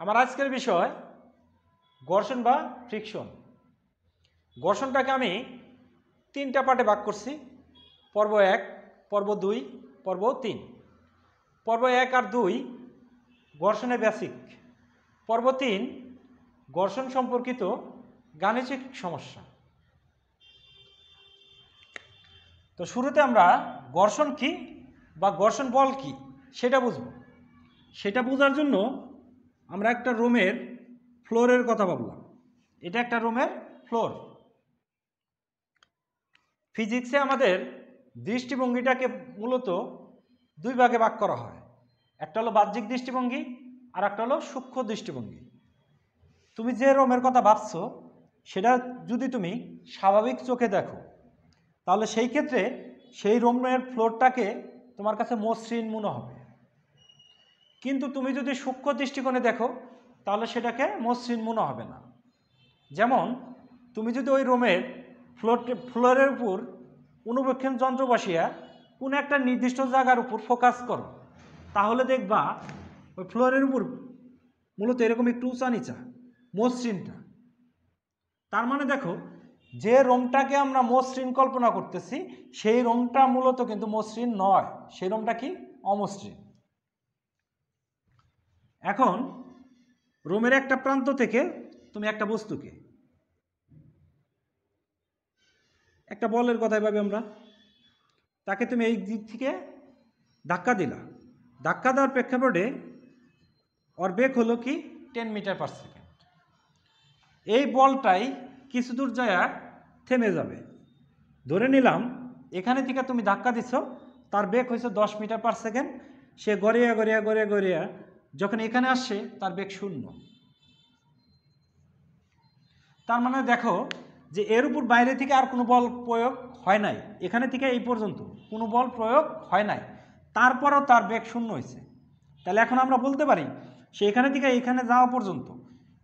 আমার আজকের বিষয় ঘর্ষণ বা ফ্রিকশন। ঘর্ষণটাকে আমি তিনটা পার্টে ভাগ করছি, পর্ব 1, পর্ব 2, পর্ব 3। পর্ব 1 আর 2 ঘর্ষণে বেসিক, পর্ব 3 ঘর্ষণ সম্পর্কিত গাণিতিক সমস্যা। তো শুরুতে আমরা ঘর্ষণ কি বা ঘর্ষণ বল কি সেটা বুঝব। সেটা বোঝার জন্য আমরা একটা রুমের ফ্লোরের কথা ভাবলাম। এটা একটা রুমের ফ্লোর। ফিজিক্সে আমাদের দৃষ্টিভঙ্গিটাকে মূলত দুই ভাগে ভাগ করা হয়। একটা হলো বাহ্যিক দৃষ্টিভঙ্গি আর একটা হলো সূক্ষ্ম দৃষ্টিভঙ্গি। তুমি যে রুমের কথা ভাবছো সেটা যদি তুমি স্বাভাবিক চোখে দেখো তাহলে সেই ক্ষেত্রে সেই রুমের ফ্লোরটাকে তোমার কাছে মসৃণ মনে হবে, কিন্তু তুমি যদি সূক্ষ্ম দৃষ্টিকোণে দেখো তাহলে সেটাকে মসৃণ মনে হবে না। যেমন তুমি যদি ওই রুমের ফ্লোরের উপর অনুবীক্ষণ যন্ত্র বসিয়া কোনো একটা নির্দিষ্ট জায়গার উপর ফোকাস করো তাহলে দেখবা ওই ফ্লোরের উপর মূলত এরকম একটু উঁচা নিচা মসৃণটা। তার মানে দেখো যে রুমটাকে আমরা মসৃণ কল্পনা করতেছি সেই রুমটা মূলত কিন্তু মসৃণ নয়, সেই রুমটা কি অমসৃণ। এখন রুমের একটা প্রান্ত থেকে তুমি একটা বস্তুকে, একটা বলের কথাই ভাবি আমরা, তাকে তুমি এই দিক থেকে ধাক্কা দিলা। ধাক্কা দেওয়ার প্রেক্ষাপটে ওর বেগ হলো কি 10 মিটার পার সেকেন্ড। এই বলটাই কিছু দূর যায় থেমে যাবে। ধরে নিলাম এখানে থেকে তুমি ধাক্কা দিচ্ছ, তার বেগ হয়েছে 10 মিটার পার সেকেন্ড। সে গড়িয়া গড়িয়া গড়িয়া গড়িয়া যখন এখানে আসছে তার বেগ 0। তার মানে দেখো যে এর উপর বাইরে থেকে আর কোনো বল প্রয়োগ হয় নাই, এখানে থেকে এই পর্যন্ত কোনো বল প্রয়োগ হয় নাই, তারপরও তার বেগ 0 হয়েছে। তাহলে এখন আমরা বলতে পারি সে এখানে থেকে এখানে যাওয়া পর্যন্ত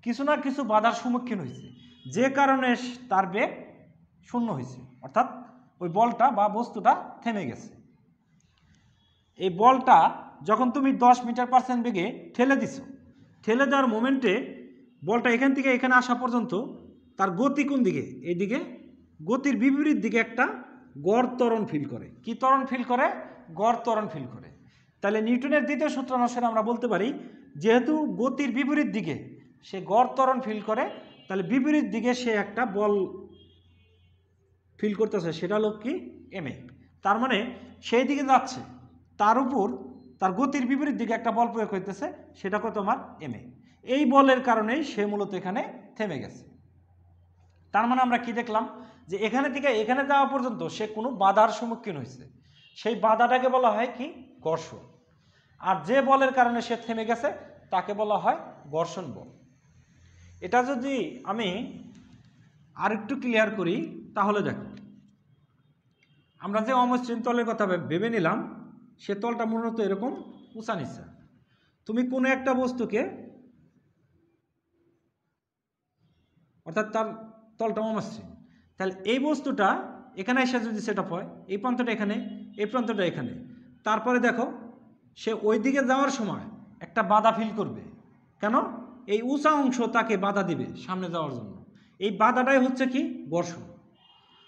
কিছু না কিছু বাধার সম্মুখীন হয়েছে, যে কারণে তার বেগ 0 হয়েছে, অর্থাৎ ওই বলটা বা বস্তুটা থেমে গেছে। এই বলটা যখন তুমি 10 মিটার পার সেকেন্ড বেগে ঠেলে দিছো, ঠেলে দেওয়ার মোমেন্টে বলটা এখান থেকে এখানে আসা পর্যন্ত তার গতি কোন দিকে? এইদিকে গতির বিপরীত দিকে একটা গড় ত্বরণ ফিল করে। কি ত্বরণ ফিল করে? গড় ত্বরণ ফিল করে। তাহলে নিউটনের দ্বিতীয় সূত্র অনুসারে আমরা বলতে পারি যেহেতু গতির বিপরীত দিকে সে গড় ত্বরণ ফিল করে, তাহলে বিপরীত দিকে সে একটা বল ফিল করতেছে, সেটা হলো কি এম এ। তার মানে সেই দিকে যাচ্ছে, তার উপর তার গতির বিপরীত দিকে একটা বল প্রয়োগ করতেছে, সেটা কত তোমার এম এ। এই বলের কারণেই সে মূলত এখানে থেমে গেছে। তার মানে আমরা কি দেখলাম যে এখানে থেকে এখানে যাওয়া পর্যন্ত সে কোনো বাধার সম্মুখীন হয়েছে, সেই বাধাটাকে বলা হয় কি ঘর্ষণ। আর যে বলের কারণে সে থেমে গেছে তাকে বলা হয় ঘর্ষণ বল। এটা যদি আমি আরেকটু ক্লিয়ার করি তাহলে দেখো, আমরা যে অমসৃণ তলের কথা ভেবে নিলাম সে তলটা মূলত এরকম উঁচা নিচা। তুমি কোনো একটা বস্তুকে, অর্থাৎ তার তলটা অমসৃণ, তাহলে এই বস্তুটা এখানে এসে যদি সেট আপ হয়, এই প্রান্তটা এখানে, এই প্রান্তটা এখানে, তারপরে দেখো সে ওই দিকে যাওয়ার সময় একটা বাধা ফিল করবে। কেন? এই উঁচা অংশ তাকে বাধা দিবে সামনে যাওয়ার জন্য। এই বাধাটাই হচ্ছে কি ঘর্ষণ।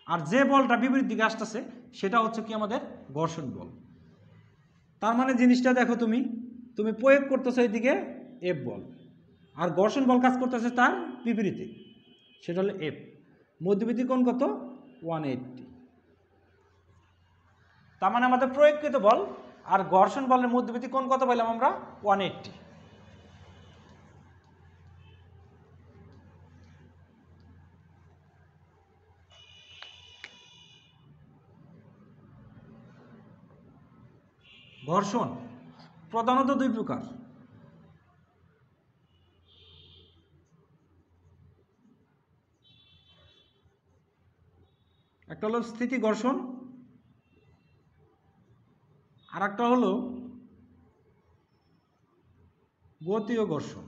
আর যে বলটা বিপরীত দিকে আসতেছে সেটা হচ্ছে কি আমাদের ঘর্ষণ বল। তার মানে জিনিসটা দেখো, তুমি প্রয়োগ করতেছো এইদিকে এফ বল, আর ঘর্ষণ বল কাজ করতেছে তার বিপরীতে, সেটা হলো এফ। মধ্যবর্তী কোণ কত? 180। তার মানে আমাদের প্রয়োগকৃত বল আর ঘর্ষণ বলের মধ্যবর্তী কোণ কত পেলাম আমরা? 180। ঘর্ষণ প্রধানত দুই প্রকার। একটা হলো স্থিতি ঘর্ষণ, আর একটা হলো গতীয় ঘর্ষণ।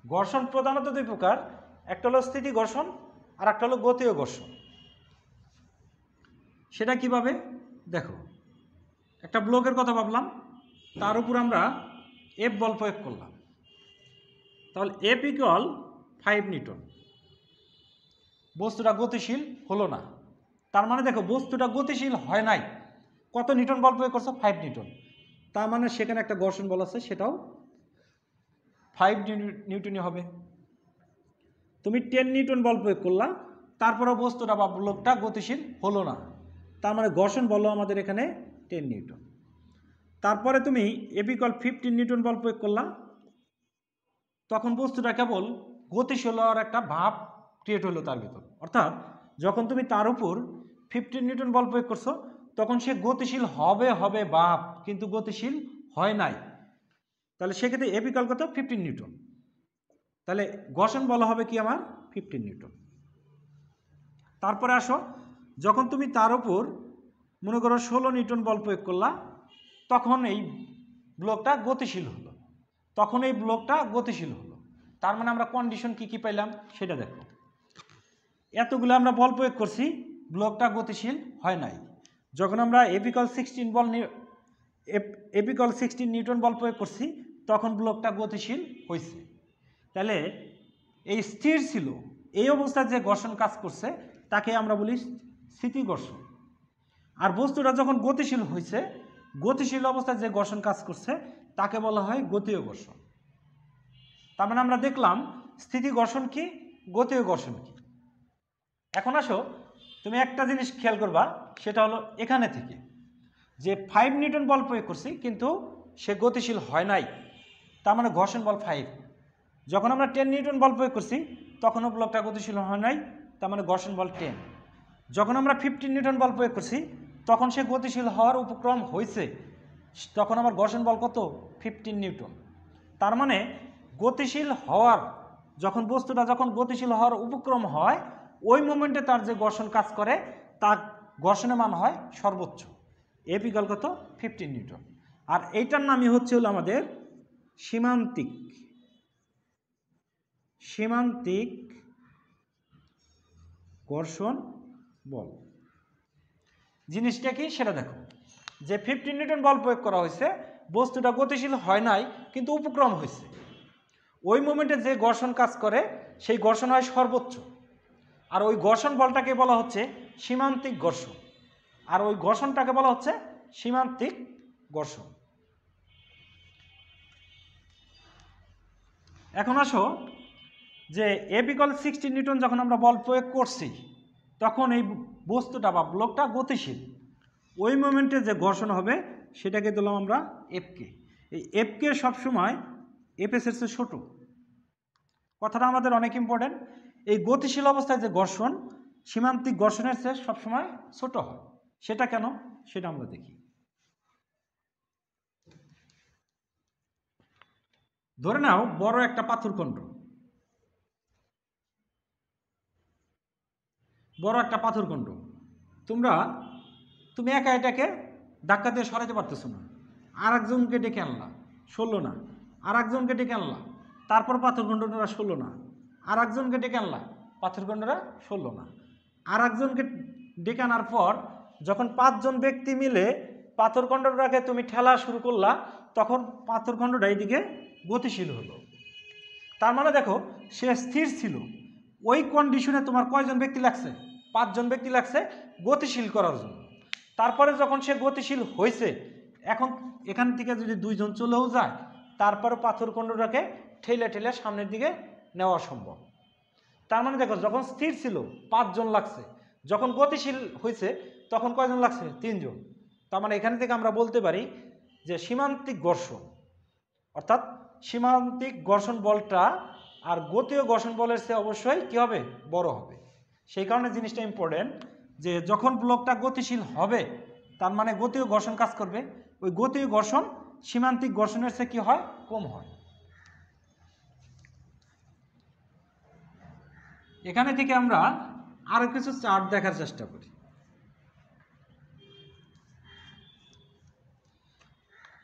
ঘর্ষণ প্রধানত দুই প্রকার, একটা হলো স্থিতি ঘর্ষণ আর একটা হলো গতীয় ঘর্ষণ। সেটা কিভাবে দেখো, একটা ব্লকের কথা ভাবলাম, তার উপর আমরা এফ বল প্রয়োগ করলাম। তাহলে F ইকুয়াল 5 নিউটন। বস্তুটা গতিশীল হলো না, তার মানে দেখো বস্তুটা গতিশীল হয় নাই। কত নিউটন বল প্রয়োগ করছো? 5 নিউটন। তার মানে সেখানে একটা ঘর্ষণ বল আছে, সেটাও 5 নিউটনই হবে। তুমি 10 নিউটন বল প্রয়োগ করলা, তারপরেও বস্তুটা বা ব্লকটা গতিশীল হলো না, তার মানে ঘর্ষণ বল আমাদের এখানে 10 নিউটন। তারপরে তুমি F ইকুয়াল 15 নিউটন বল প্রয়োগ করলা, তখন বস্তুটা কেবল গতিশীল হওয়ার একটা ভাব ক্রিয়েট হলো তার ভিতর। অর্থাৎ যখন তুমি তার উপর 15 নিউটন বল প্রয়োগ করছো, তখন সে গতিশীল হবে হবে ভাব, কিন্তু গতিশীল হয় নাই। তাহলে সেক্ষেত্রে F ইকুয়াল কত? 15 নিউটন। তাহলে ঘর্ষণ বল হবে কি আমার? 15 নিউটন। তারপরে আসো, যখন তুমি তার উপর মনে করো 16 নিউটন বল প্রয়োগ করলা, তখন এই ব্লকটা গতিশীল হলো, তখন এই ব্লকটা গতিশীল হলো। তার মানে আমরা কন্ডিশন কি কি পাইলাম সেটা দেখো। এতগুলো আমরা বল প্রয়োগ করছি, ব্লকটা গতিশীল হয় নাই। যখন আমরা F ইকুয়াল 16 নিউটন বল প্রয়োগ করছি, তখন ব্লকটা গতিশীল হয়েছে। তাহলে এই স্থির ছিল, এই অবস্থায় যে ঘর্ষণ কাজ করছে তাকে আমরা বলি স্থিতি ঘর্ষণ। আর বস্তুটা যখন গতিশীল হয়েছে, গতিশীল অবস্থায় যে ঘর্ষণ কাজ করছে তাকে বলা হয় গতীয় ঘর্ষণ। তার মানে আমরা দেখলাম স্থিতি ঘর্ষণ কি, গতীয় ঘর্ষণ কি। এখন আসো, তুমি একটা জিনিস খেয়াল করবা, সেটা হলো এখানে থেকে যে 5 নিউটন বল প্রয়োগ করছি, কিন্তু সে গতিশীল হয় নাই, তার মানে ঘর্ষণ বল 5। যখন আমরা 10 নিউটন বল প্রয়োগ করছি, তখনও ব্লকটা গতিশীল হয় নাই, তার মানে ঘর্ষণ বল 10। যখন আমরা 15 নিউটন বল প্রয়োগ করছি, তখন সে গতিশীল হওয়ার উপক্রম হয়েছে, তখন আমার ঘর্ষণ বল কত? 15 নিউটন। তার মানে গতিশীল হওয়ার, যখন বস্তুটা যখন গতিশীল হওয়ার উপক্রম হয়, ওই মোমেন্টে তার যে ঘর্ষণ কাজ করে তার ঘর্ষণের মান হয় সর্বোচ্চ। F ইকুয়াল কত? 15 নিউটন। আর এইটার নামই হচ্ছে হলো আমাদের সীমান্তিক ঘর্ষণ বল। জিনিসটা কি সেটা দেখো, যে 15 নিউটন বল প্রয়োগ করা হয়েছে, বস্তুটা গতিশীল হয় নাই কিন্তু উপক্রম হয়েছে, ওই মোমেন্টে যে ঘর্ষণ কাজ করে সেই ঘর্ষণ হয় সর্বোচ্চ। আর ওই ঘর্ষণ বলটাকে বলা হচ্ছে সীমান্তিক ঘর্ষণ, আর ওই ঘর্ষণটাকে বলা হচ্ছে সীমান্তিক ঘর্ষণ। এখন আসো, যে F ইকুয়াল 16 নিউটন যখন আমরা বল প্রয়োগ করছি, তখন এই বস্তুটা বা ব্লকটা গতিশীল, ওই মোমেন্টে যে ঘর্ষণ হবে সেটাকে দিলাম আমরা এফকে। এই এফকে সবসময় এফএস এর চেয়ে ছোট, কথাটা আমাদের অনেক ইম্পর্টেন্ট। এই গতিশীল অবস্থায় যে ঘর্ষণ সীমান্তিক ঘর্ষণের চেয়ে সবসময় ছোট হয়। সেটা কেন সেটা আমরা দেখি। ধরে নাও বড় একটা পাথরখণ্ড, তুমি একা এটাকে ধাক্কা দিয়ে সরাতে পারতেছো না, আর একজনকে ডেকে আনলা, সরলো না, আর একজনকে ডেকে আনলা, তারপর পাথরখণ্ডটা সরলো না, আর একজনকে ডেকে আনলা, পাথরখণ্ডটা সরলো না, আর একজনকে ডেকে আনার পর যখন 5 জন ব্যক্তি মিলে পাথরখণ্ডটাকে তুমি ঠেলা শুরু করলা, তখন পাথরখণ্ডটা এইদিকে গতিশীল হলো। তার মানে দেখো সে স্থির ছিল, ওই কন্ডিশনে তোমার কয়জন ব্যক্তি লাগছে? 5 জন ব্যক্তি লাগছে গতিশীল করার জন্য। তারপরে যখন সে গতিশীল হয়েছে, এখন এখান থেকে যদি 2 জন চলেও যায়, তারপরে পাথরখণ্ডটাকে ঠেলে ঠেলে সামনের দিকে নেওয়া সম্ভব। তার মানে দেখো যখন স্থির ছিল 5 জন লাগছে, যখন গতিশীল হয়েছে তখন কয়জন লাগছে? 3 জন। তার মানে এখান থেকে আমরা বলতে পারি যে সীমান্তিক ঘর্ষণ, অর্থাৎ সীমান্তিক ঘর্ষণ বলটা আর গতীয় ঘর্ষণ বলের চেয়ে অবশ্যই কী হবে? বড় হবে। সেই কারণে জিনিসটা ইম্পর্টেন্ট, যে যখন ব্লকটা গতিশীল হবে তার মানে গতীয় ঘর্ষণ কাজ করবে, ওই গতীয় ঘর্ষণ সীমান্তিক ঘর্ষণের চেয়ে কী হয়? কম হয়। এখানে থেকে আমরা আরো কিছু চার্ট দেখার চেষ্টা করি।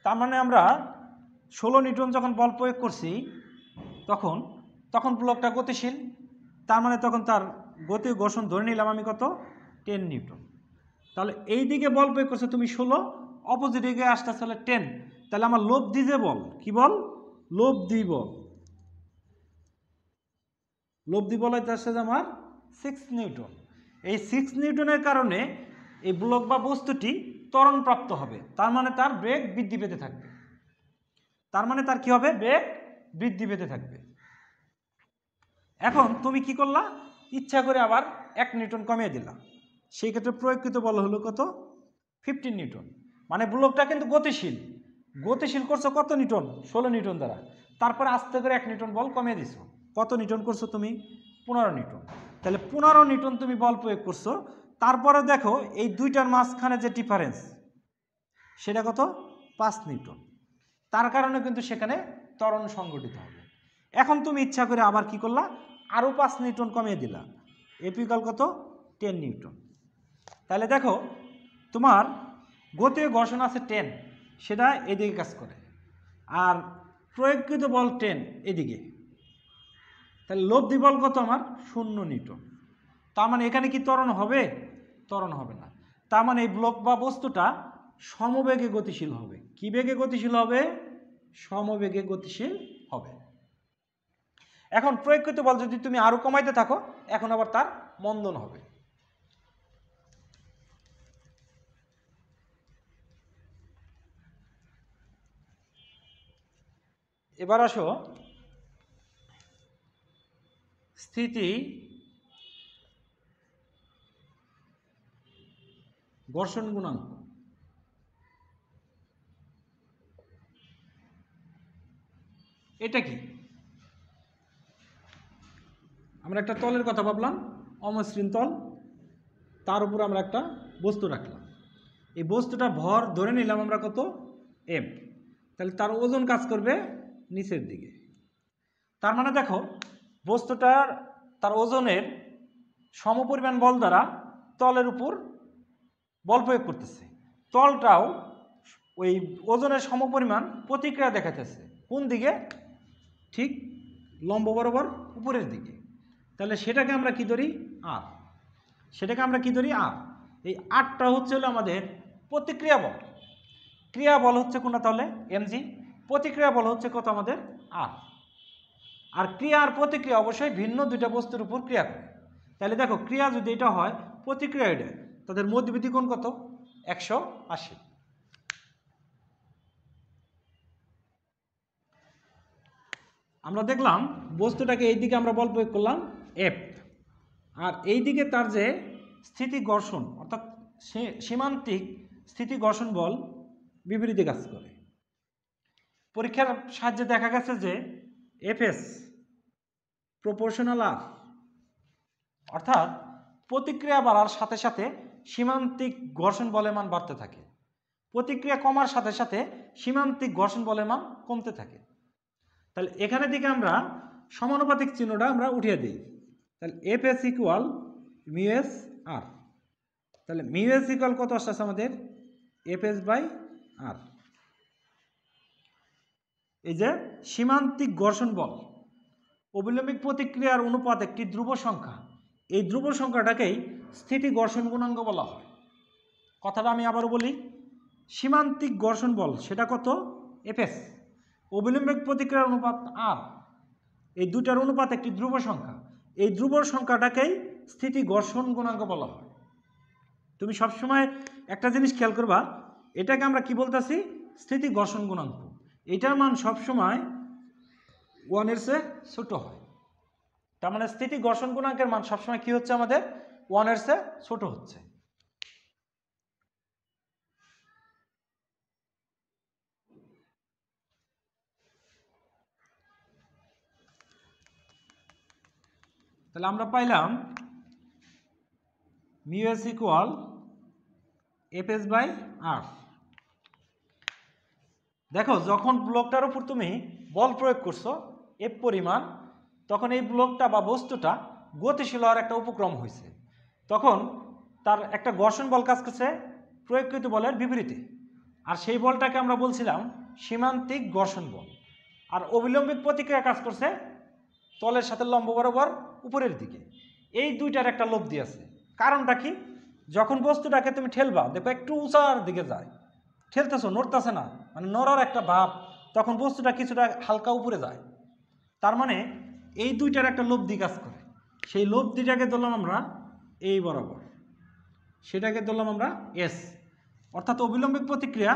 তার মানে আমরা 16 নিউটন যখন বল প্রয়োগ করছি, তখন ব্লকটা গতিশীল, তার মানে তখন তার গতীয় ঘর্ষণ ধরে নিলাম আমি কত? 10 নিউটন। তাহলে এই দিকে বল প্রয়োগ করছো তুমি 16, অপোজিট দিকে আসতেছে হলে 10। তাহলে আমার লব্ধি যে বল, কি বল? লব্ধি বল। লব্ধি বল হচ্ছে যে আমার 6 নিউটন। এই 6 নিউটনের কারণে এই ব্লক বা বস্তুটি ত্বরণপ্রাপ্ত হবে, তার মানে তার বেগ বৃদ্ধি পেতে থাকবে। তার মানে তার কি হবে? বেগ বৃদ্ধি পেতে থাকবে। এখন তুমি কি করলা? ইচ্ছা করে আবার 1 নিউটন কমিয়ে দিলা, সেই ক্ষেত্রে প্রয়োগকৃত বল হলো কত? 15 নিউটন। মানে ব্লকটা কিন্তু গতিশীল, গতিশীল করছো কত নিউটন? 16 নিউটন দ্বারা। তারপরে আস্তে করে 1 নিউটন বল কমিয়ে দিছো, কত নিউটন করছো তুমি? 15 নিউটন। তাহলে 15 নিউটন তুমি বল প্রয়োগ করছো। তারপরে দেখো এই দুইটার মাঝখানে যে ডিফারেন্স সেটা কত? 5 নিউটন। তার কারণে কিন্তু সেখানে ত্বরণ সংঘটিত হবে। এখন তুমি ইচ্ছা করে আবার কি করলা? আরও 5 নিউটন কমিয়ে দিলা, এপিক্যাল কত? 10 নিউটন। তাহলে দেখো তোমার গতীয় ঘর্ষণ আছে 10, সেটা এদিকে কাজ করে, আর প্রয়োগকৃত বল 10 এদিকে। তাহলে লব্ধি বল কত আমার? 0 নিউটন। তার মানে এখানে কি ত্বরণ হবে? ত্বরণ হবে না। তার মানে এই ব্লক বা বস্তুটা সমবেগে গতিশীল হবে। কি বেগে গতিশীল হবে? সমবেগে গতিশীল হবে। এখন প্রয়োগকৃত বল যদি তুমি আরো কমাইতে থাকো, এখন আবার তার মন্দন হবে। এবার আসো স্থিতি ঘর্ষণ গুণাঙ্ক। এটা কি? আমরা একটা তলের কথা ভাবলাম, অমসৃণ তল, তার উপর আমরা একটা বস্তু রাখলাম। এই বস্তুটা ভর ধরে নিলাম আমরা কত? এম। তাহলে তার ওজন কাজ করবে নিচের দিকে। তার মানে দেখো বস্তুটার তার ওজনের সমপরিমাণ বল দ্বারা তলের উপর বল প্রয়োগ করতেছে। তলটাও ওই ওজনের সমপরিমাণ প্রতিক্রিয়া দেখাতেছে। কোন দিকে? ঠিক লম্ব বরাবর উপরের দিকে। তাহলে সেটাকে আমরা কি ধরি? আর। সেটাকে আমরা কি ধরি? আর। এই আরটা হচ্ছে হলো আমাদের প্রতিক্রিয়া বল। ক্রিয়া বল হচ্ছে কোনটা তাহলে? এমজি। প্রতিক্রিয়া বল হচ্ছে কত আমাদের? আর। আর ক্রিয়া আর প্রতিক্রিয়া অবশ্যই ভিন্ন দুইটা বস্তুর উপর ক্রিয়া করে। তাহলে দেখো ক্রিয়া যদি এটা হয়, প্রতিক্রিয়া এটা, তাদের মধ্যবর্তী কোণ কত? 180। আমরা দেখলাম বস্তুটাকে এই দিকে আমরা বল প্রয়োগ করলাম এফ, আর এই দিকে তার যে স্থিতি ঘর্ষণ অর্থাৎ সীমান্তিক স্থিতি ঘর্ষণ বল বিপরীতে কাজ করে। পরীক্ষার সাহায্যে দেখা গেছে যে এফএস প্রপোর্শনাল আর, অর্থাৎ প্রতিক্রিয়া বাড়ার সাথে সাথে সীমান্তিক ঘর্ষণ বলের মান বাড়তে থাকে, প্রতিক্রিয়া কমার সাথে সাথে সীমান্তিক ঘর্ষণ বলের মান কমতে থাকে। তাহলে এখানে দিকে আমরা সমানুপাতিক চিহ্নটা আমরা উঠিয়ে দিই। তাহলে F S equal mu S R. তাহলে মিউ এস ইকুয়াল কত আসছে আমাদের? F S by R. এই যে সীমান্তিক ঘর্ষণ বল অবিলম্বিক প্রতিক্রিয়ার অনুপাত একটি ধ্রুব সংখ্যা, এই ধ্রুব সংখ্যাটাকেই স্থিতি ঘর্ষণ গুণাঙ্ক বলা হয়। কথাটা আমি আবারও বলি, সীমান্তিক ঘর্ষণ বল সেটা কত? এফএস। অবিলম্বিক প্রতিক্রিয়ার অনুপাত আর, এই দুটার অনুপাত একটি ধ্রুব সংখ্যা, এই ধ্রুব সংখ্যাটাকেই স্থিতি ঘর্ষণ গুণাঙ্ক বলা হয়। তুমি সবসময় একটা জিনিস খেয়াল করবা, এটাকে আমরা কি বলতেছি? স্থিতি ঘর্ষণ গুণাঙ্ক। এটার মান সবসময় 1 এর চেয়ে ছোট হয়। তার মানে স্থিতি ঘর্ষণ গুণাঙ্কের মান সবসময় কি হচ্ছে আমাদের? 1 এর চেয়ে ছোট হচ্ছে। তাহলে আমরা পাইলাম mu S equal F S by R. দেখো যখন ব্লকটার উপর তুমি বল প্রয়োগ করছো এফ পরিমাণ, তখন এই ব্লকটা বা বস্তুটা গতিশীল হওয়ার একটা উপক্রম হয়েছে, তখন তার একটা ঘর্ষণ বল কাজ করছে প্রয়োগকৃত বলের বিপরীতে, আর সেই বলটাকে আমরা বলছিলাম সীমান্তিক ঘর্ষণ বল। আর অবিলম্বিক প্রতিক্রিয়া কাজ করছে তলের সাথে লম্ব বরাবর উপরের দিকে। এই দুইটার একটা লব্ধি আছে। কারণটা কি? যখন বস্তুটাকে তুমি ঠেলবা, দেখো একটু উঁচার দিকে যায়, ঠেলতেছো, নড়তেছে না, মানে নড়ার একটা ভাব, তখন বস্তুটা কিছুটা হালকা উপরে যায়। তার মানে এই দুইটার একটা লব্ধি কাজ করে, সেই লব্ধিটাকে ধরলাম আমরা এই বরাবর, সেটাকে ধরলাম আমরা এস, অর্থাৎ অবিলম্বিক প্রতিক্রিয়া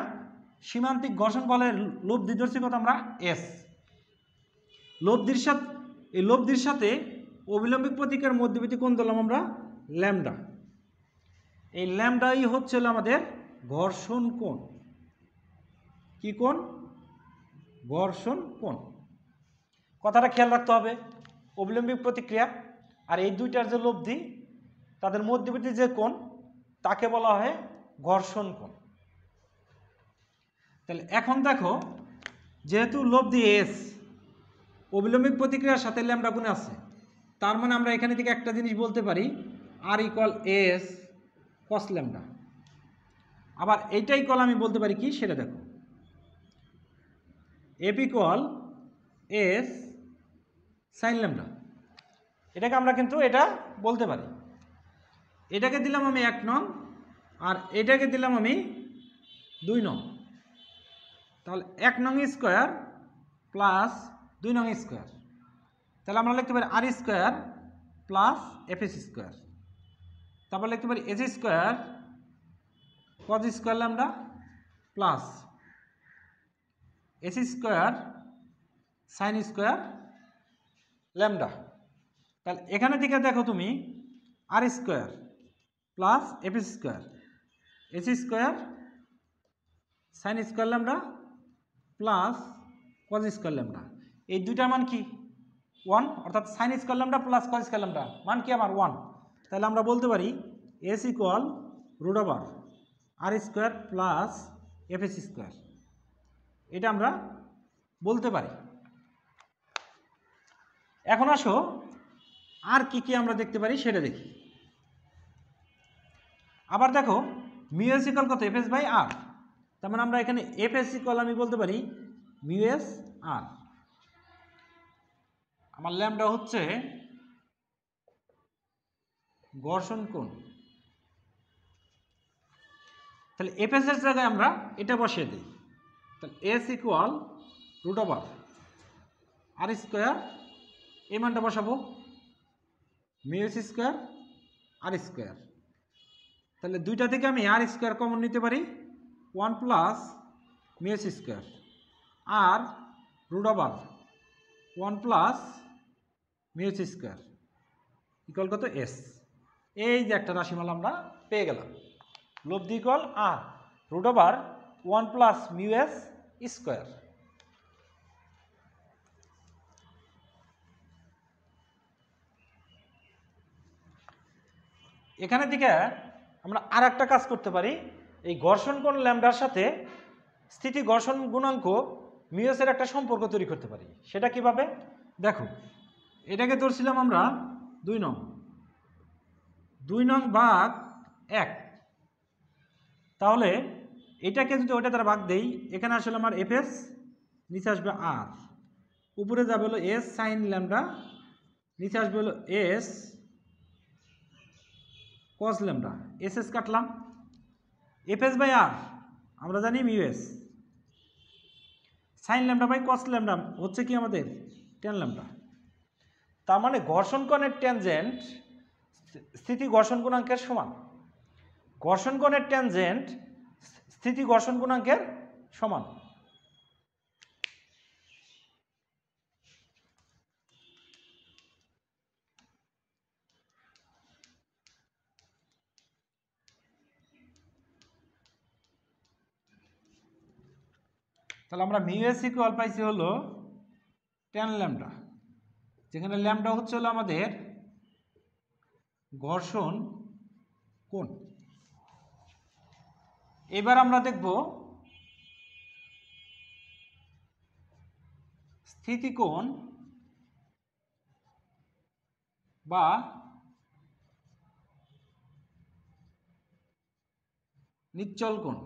সীমান্তিক ঘর্ষণ বলের লব্ধি ধরছি কত আমরা এস। এই লব্ধির সাথে অবিলম্বিক প্রতিক্রিয়ার মধ্যবর্তী কোণ ধরলাম আমরা ল্যামডা। এই ল্যামডাই হচ্ছে আমাদের ঘর্ষণ কোণ। কি কোণ? ঘর্ষণ কোণ। কথাটা খেয়াল রাখতে হবে, অবিলম্বিক প্রতিক্রিয়া আর এই দুইটার যে লব্ধি তাদের মধ্যবর্তী যে কোণ তাকে বলা হয় ঘর্ষণ কোণ। তাহলে এখন দেখো, যেহেতু লব্ধি এস অবিলম্বিক প্রতিক্রিয়ার সাথে ল্যামডা গুণে আছে, তার মানে আমরা এখানে থেকে একটা জিনিস বলতে পারি, আর ইকুয়াল এস কস ল্যামডা। আবার এইটাই কল আমি বলতে পারি কি সেটা দেখো, F equal S sine lambda. এটাকে আমরা কিন্তু এটা বলতে পারি। এটাকে দিলাম আমি 1 নং আর এটাকে দিলাম আমি 2 নং। তাহলে 1 নং স্কোয়ার প্লাস 2 নং স্কোয়ার, তাহলে আমরা লিখতে পারি R square plus F S square. তারপর লিখতে পারি S square cos square lambda plus S square sine square lambda. তাহলে এখানে থেকে দেখো তুমি R square plus F square S square sine square lambda plus cos square lambda, এই দুইটার মান কি 1, অর্থাৎ sine square lambda plus cos square lambda মান কি আমার 1। তাহলে আমরা বলতে পারি S equal root over R square plus F S square, এটা আমরা বলতে পারি। এখন আসো আর কি কি আমরা দেখতে পারি সেটা দেখি। আবার দেখো মিউ এস ইকুয়াল কত এফ এস বাই আর, তার মানে আমরা এখানে এফ এস ইকুয়াল আমি বলতে পারি মিউ এস আর। আমার ল্যামডা হচ্ছে ঘর্ষণ কোণ, তাহলে এফ এস এর জায়গায় আমরা এটা বসিয়ে দিই। তাহলে S equal root over R square, এই মানটা বসাবো মিউ এস স্কোয়ার আর স্কোয়ার। তাহলে দুইটা থেকে আমি আর স্কোয়ার কমন নিতে পারি, 1 plus mu S square R root over 1 plus mu S square equal কত এস। এই যে একটা রাশিমালা আমরা পেয়ে গেলাম, লব্ধি equal R root over 1 plus mu S square. এখানে থেকে আমরা আর একটা কাজ করতে পারি, এই ঘর্ষণ কোণ ল্যামডার সাথে স্থিতি ঘর্ষণ গুণাঙ্ক মিউ এস এর একটা সম্পর্ক তৈরি করতে পারি। সেটা কিভাবে দেখো, এটাকে ধরছিলাম আমরা 2 নং ভাগ 1, তাহলে এটাকে যদি ওইটা দ্বারা ভাগ দেই, এখানে আসলে আমার এফ এস, নিচে আসবে আর, উপরে যাবে হলো এস সাইন ল্যামডা, নিচে আসবে হলো S cos lambda, S S কাটলাম, এফ এস বাই আর আমরা জানি mu S, sine lambda by cos lambda হচ্ছে কি আমাদের ট্যান ল্যামডা। তার মানে ঘর্ষণ কোণের ট্যানজেন্ট স্থিতি ঘর্ষণ গুণাঙ্কের সমান, ঘর্ষণ কোণের ট্যানজেন্ট স্থিতি ঘর্ষণ গুণাঙ্কের সমান। তাহলে আমরা মিউ এস ইকুয়াল পাইছি হলো ট্যান ল্যামডা, যেখানে ল্যামডা হচ্ছে হলো আমাদের ঘর্ষণ কোণ। এবার আমরা দেখব স্থিতিকোণ বা নিশ্চল কোণ,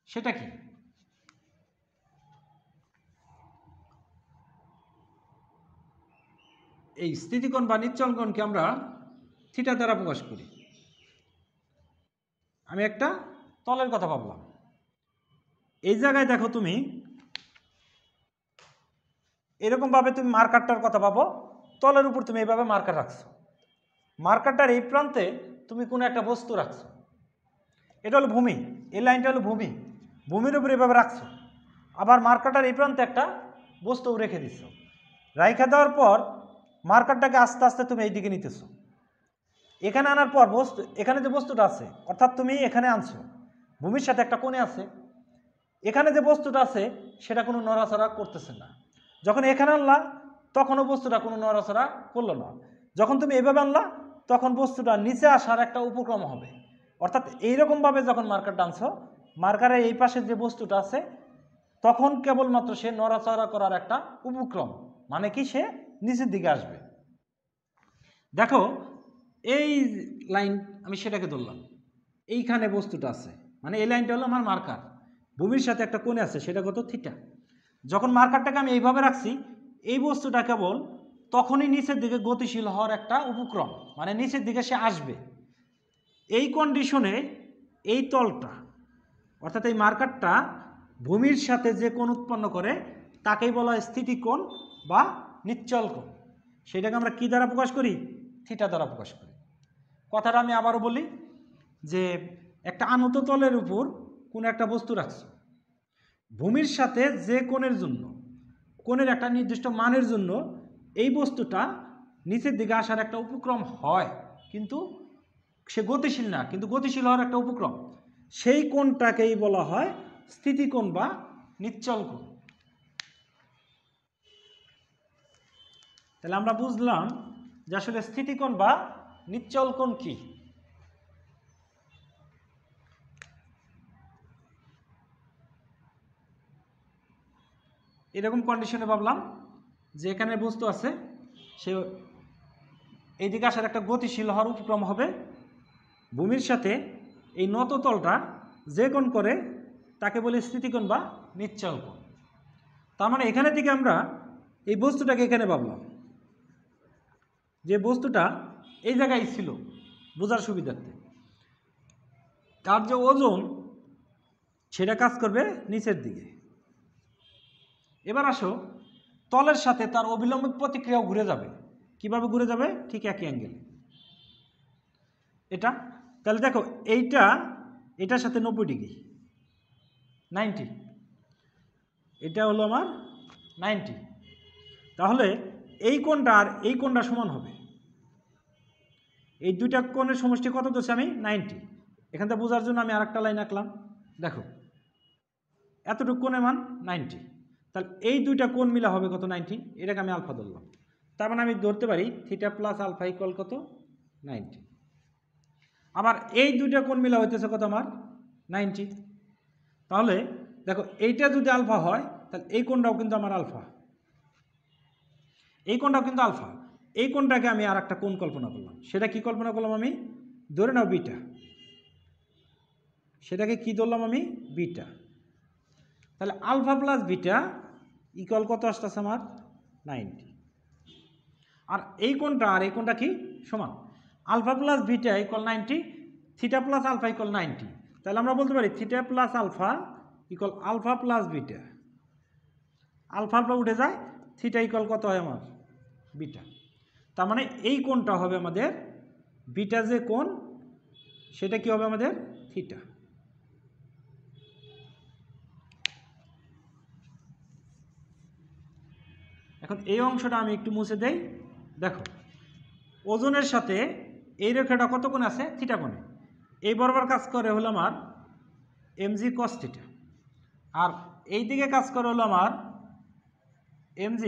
সেটা কি? এই স্থিতিকোণ বা নিশ্চল কোণকে আমরা থিটা দ্বারা প্রকাশ করি। আমি একটা তলের কথা ভাবলাম, এই জায়গায় দেখো তুমি এরকমভাবে তুমি মার্কারটার কথা ভাবো, তলের উপর তুমি এইভাবে মার্কার রাখছো, মার্কারটার এই প্রান্তে তুমি কোনো একটা বস্তু রাখছো, এটা হলো ভূমি, এই লাইনটা হলো ভূমি, ভূমির উপর এভাবে রাখছো, আবার মার্কারটার এই প্রান্তে একটা বস্তু রেখে দিচ্ছ, রাইখা দেওয়ার পর মার্কারটাকে আস্তে আস্তে তুমি এই দিকে নিতেছো, এখানে আনার পর বস্তু, এখানে যে বস্তুটা আছে অর্থাৎ তুমি এখানে আনছো, ভূমির সাথে একটা কোণে আছে, এখানে যে বস্তুটা আছে সেটা কোনো নড়াচড়া করতেছে না, যখন এখানে আনলা তখনও বস্তুটা কোনো নড়াচড়া করলো না, যখন তুমি এভাবে আনলা তখন বস্তুটা নিচে আসার একটা উপক্রম হবে, অর্থাৎ এইরকমভাবে যখন মার্কারটা আনছো, মার্কারের এই পাশে যে বস্তুটা আছে তখন কেবলমাত্র সে নড়াচড়া করার একটা উপক্রম, মানে কি সে নিচের দিকে আসবে। দেখো এই লাইন আমি সেটাকে ধরলাম, এইখানে বস্তুটা আছে, মানে এই লাইনটা হলো আমার মার্কার, ভূমির সাথে একটা কোণে আছে সেটা কত থিটা, যখন মার্কারটাকে আমি এইভাবে রাখছি এই বস্তুটা কেবল তখনই নিচের দিকে গতিশীল হওয়ার একটা উপক্রম, মানে নিচের দিকে সে আসবে, এই কন্ডিশনে এই তলটা অর্থাৎ এই মার্কারটা ভূমির সাথে যে কোণ উৎপন্ন করে তাকেই বলা হয় স্থিতিকোণ বা নিশ্চল কোণ, সেটাকে আমরা কি দ্বারা প্রকাশ করি? থিটা দ্বারা প্রকাশ করি। কথাটা আমি আবারও বলি যে একটা আনত তলের উপর কোনো একটা বস্তু রাখছো, ভূমির সাথে যে কোণের জন্য, কোণের একটা নির্দিষ্ট মানের জন্য এই বস্তুটা নিচের দিকে আসার একটা উপক্রম হয়, কিন্তু সে গতিশীল না, কিন্তু গতিশীল হওয়ার একটা উপক্রম, সেই কোণটাকেই বলা হয় স্থিতিকোণ বা নিশ্চল কোণ। তাহলে আমরা বুঝলাম যে আসলে স্থিতিকোণ বা নিশ্চল কোণ কি। এরকম কন্ডিশনে ভাবলাম যে এখানে বস্তু আছে, সে এইদিকে আসার একটা গতিশীল হওয়ার উপক্রম হবে, ভূমির সাথে এই নত তলটা যে কোণ করে তাকে বলে স্থিতিকোণ বা নিশ্চল কোণ। তার মানে এখানে থেকে আমরা এই বস্তুটাকে এখানে ভাবলাম, যে বস্তুটা এই জায়গায় ছিল বোঝার সুবিধার্থে, তার যে ওজন সেটা কাজ করবে নিচের দিকে। এবার আসো তলের সাথে তার অবিলম্বিক প্রতিক্রিয়াও ঘুরে যাবে, কিভাবে ঘুরে যাবে? ঠিক একই অ্যাঙ্গেলে এটা। তাহলে দেখো এইটা এটার সাথে 90 ডিগ্রি 90, এটা হলো আমার 90, তাহলে এই কোণটা আর এই কোণটা সমান হবে, এই দুইটা কোণের সমষ্টি কত ধরছি আমি? 90। এখান থেকে বোঝার জন্য আমি আরেকটা লাইন আঁকলাম, দেখো এতটুকু কোণের মান 90, তাহলে এই দুইটা কোণ মিলা হবে কত? 90, এটাকে আমি আলফা ধরলাম, তার মানে আমি ধরতে পারি থিটা প্লাস আলফা ইকুয়াল কত? 90। আবার এই দুইটা কোণ মিলা হইতেছে কত আমার? 90। তাহলে দেখো এইটা যদি আলফা হয় তাহলে এই কোণটাও কিন্তু আমার আলফা, এই কোণটাও কিন্তু আলফা, এই কোণটাকে আমি আর একটা কোণ কল্পনা করলাম, সেটা কি কল্পনা করলাম আমি? ধরে নাও বিটা, সেটাকে কি ধরলাম আমি? বিটা। তাহলে আলফা প্লাস বিটা ইকুয়াল কত আসতেছে আমার? 90। আর এই কোণটা আর এই কোণটা কি সমান? Alpha plus beta equal 90, theta plus alpha equal 90। তাহলে আমরা বলতে পারি theta plus alpha equal alpha plus beta, alpha alpha উঠে যায়, থিটা ইকুয়াল কত হয় আমার? বিটা। তার মানে এই কোণটা হবে আমাদের বিটা, যে কোণ সেটা কি হবে আমাদের? থিটা। এখন এই অংশটা আমি একটু মুছে দেই, দেখো ওজনের সাথে এই রেখাটা কত কোণ আছে? থিটা কোণে, এই বরাবর কাজ করে হলো আমার mg cos থিটা, আর এই দিকে কাজ করে হলো আমার mg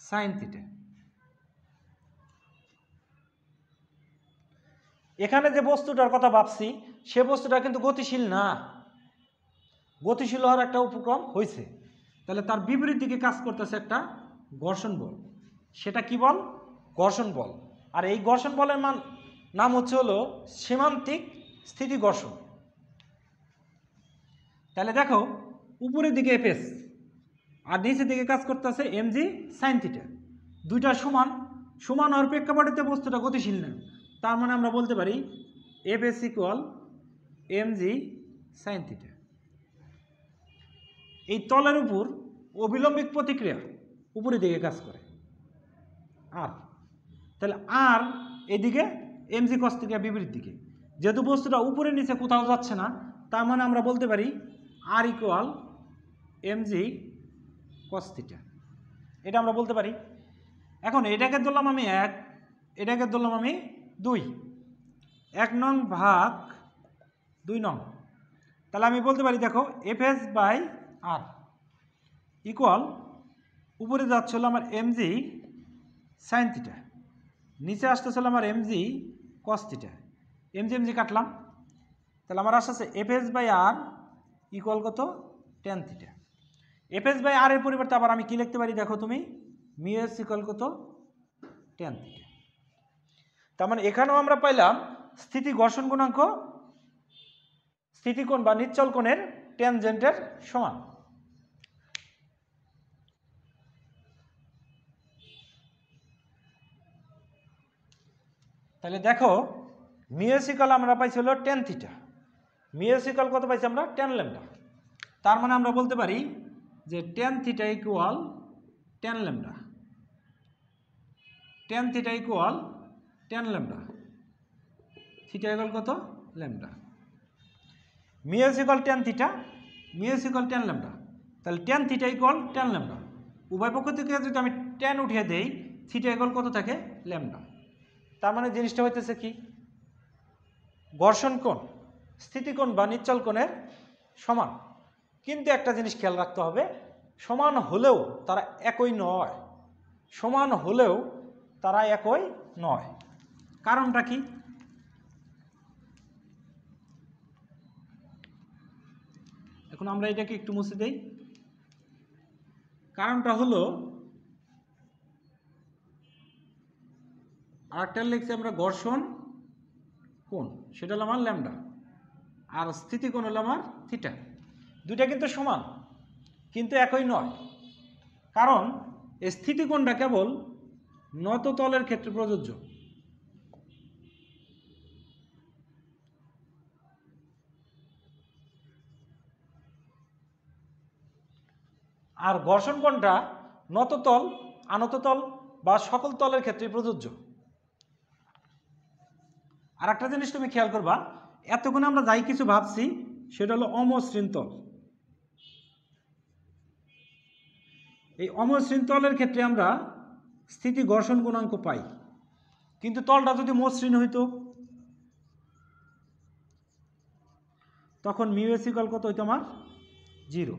sin থিটা। এখানে যে বস্তুটার কথা ভাবছি সে বস্তুটা কিন্তু গতিশীল না, গতিশীল হওয়ার একটা উপক্রম হয়েছে, তাহলে তার বিপরীত দিকে কাজ করতেছে একটা ঘর্ষণ বল, সেটা কি বল? ঘর্ষণ বল। আর এই ঘর্ষণ বলের নাম হচ্ছে হলো সীমান্তিক স্থিতি ঘর্ষণ। তাহলে দেখো উপরের দিকে এফএস আর নিচের দিকে কাজ করতেছে এমজি সাইন থিটা, দুইটা সমান, সমান হওয়ার প্রেক্ষাপটে বস্তুটা গতিশীল না, তার মানে আমরা বলতে পারি FS equal MG sine theta. এই তলের উপর অবিলম্বিক প্রতিক্রিয়া উপরের দিকে কাজ করে আর, তাহলে আর এদিকে mg cos θ বিপরীত দিকে, যেহেতু বস্তুটা উপরে নিচে কোথাও যাচ্ছে না, তার মানে আমরা বলতে পারি r ইকুয়াল mg cos θ, এটা আমরা বলতে পারি। এখন এটাকে ধরলাম আমি 1, এটাকে ধরলাম আমি 2, 1 নং ভাগ 2 নং, তাহলে আমি বলতে পারি দেখো FS/R ইকুয়াল উপরে যাচ্ছিল আমার mg sin θ, নিচে আসতেছিল আমার mg cos θ, mg কাটলাম, তাহলে আমার আসছে FS/R ইকুয়াল কত tan θ। FS/R এর পরিবর্তে আবার আমি কি লিখতে পারি দেখো তুমি, μs ইকুয়াল কত tan θ। তার মানে এখানেও আমরা পাইলাম স্থিতি ঘর্ষণ গুণাঙ্ক স্থিতিকোণ বা নিশ্চল কোণের ট্যানজেন্টের সমান। তাহলে দেখো μs ইকুয়াল আমরা পাইছি হলো tan θ, μs ইকুয়াল কত পাইছি আমরা tan λ, তার মানে আমরা বলতে পারি যে tan θ equal tan λ, tan θ equal tan λ, θ equal কত λ, μs equal tan θ, μs equal tan λ, তাহলে tan θ ইকুয়াল tan λ, উভয় পক্ষ থেকে যদি আমি tan উঠিয়ে দেই θ ইকুয়াল কত থাকে λ, তার মানে জিনিসটা হইতেছে কি, ঘর্ষণ কোণ স্থিতিকোণ বা নিশ্চল কোণের সমান। কিন্তু একটা জিনিস খেয়াল রাখতে হবে, সমান হলেও তারা একই নয়, সমান হলেও তারা একই নয়। কারণটা কি, এখন আমরা এটাকে একটু মুছে দেই। কারণটা হলো আরেকটা লিখছি আমরা ঘর্ষণ কোণ, সেটা হলো আমার ল্যামডা, আর স্থিতিকোণ হলো আমার θ, দুইটা কিন্তু সমান কিন্তু একই নয়। কারণ এই স্থিতিকোণটা কেবল নত তলের ক্ষেত্রে প্রযোজ্য, আর ঘর্ষণ কোণটা নত তল আনত তল বা সকল তলের ক্ষেত্রে প্রযোজ্য। আর একটা জিনিস তুমি খেয়াল করবা, এতক্ষণ আমরা যাই কিছু ভাবছি সেটা হলো অমসৃণ তল, এই অমসৃণ তলের ক্ষেত্রে আমরা স্থিতি ঘর্ষণ গুণাঙ্ক পাই, কিন্তু তলটা যদি মসৃণ হইতো তখন μs ইকুয়াল কত হইতো আমার 0।